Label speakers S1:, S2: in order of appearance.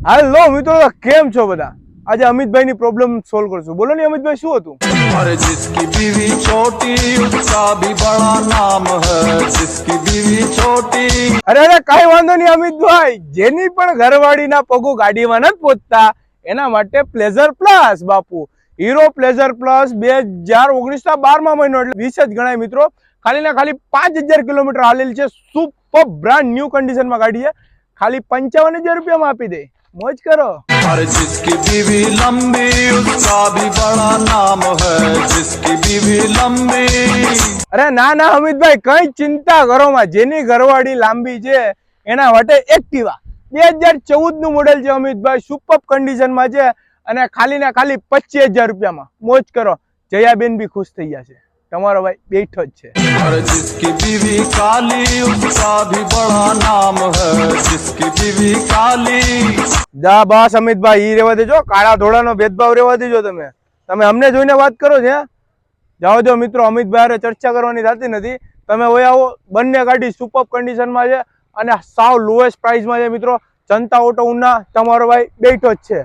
S1: હાલો મિત્રો, કેમ છો બધા? આજે અમિતભાઈ ની પ્રોબ્લેમ સોલ્વ કરશું. બોલો ને અમિતભાઈ, શું હતું?
S2: अरे जिसकी बीवी छोटी उसका भी बड़ा नाम है, जिसकी बीवी छोटी।
S1: અરે કઈ વાંધો નહીં અમિતભાઈ, જેની પણ ઘરવાળીના પગો ગાડીમાં નથી પહોંચતા એના માટે પ્લેઝર પ્લસ બાપુ. હીરો પ્લેઝર પ્લસ 2019 ના 12મા મહિનો એટલે 20 જ ગણાય મિત્રો. ખાલી ને ખાલી 5000 કિલોમીટર હાલેલ છે. સુપર બ્રાન્ડ ન્યુ કન્ડિશનમાં ગાડી છે. ખાલી 55000 રૂપિયામાં આપી દે. મોજ કરો.
S2: अरे जिसकी बीवी लंबी उसका भी बड़ा नाम है, जिसकी बीवी लंबी।
S1: અરે ના અમિતભાઈ, કઈ ચિંતા કરો માં. જેની ઘરવાળી લાંબી છે એના માટે એક્ટિવા 2014 નું મોડેલ છે અમિતભાઈ. સુપર કન્ડિશનમાં છે અને ખાલી ને ખાલી 25000 રૂપિયામાં. મોજ કરો. જયાબેન બી ખુશ થઈ જશે. તમારો ભાઈ બેઠો જ છે.
S2: अरे जिसकी बीवी काली उसका भी बड़ा नाम है, जिसकी बीवी काली।
S1: જા બસ અમિતભાઈ, ઈ રેવા દેજો. કાળા ધોળાનો ભેદભાવ રેવા દેજો. તમે અમને જોઈને વાત કરો છો. જાઓ દો મિત્રો, અમિતભાઈ હારે ચર્ચા કરવાની થતી નથી. તમે હોય આવો. બંને ગાડી સુપર કન્ડિશનમાં છે અને સાવ લોએસ્ટ પ્રાઇસમાં છે મિત્રો. જનતા ઓટો ઉના તમારો ભાઈ બેઠો જ છે.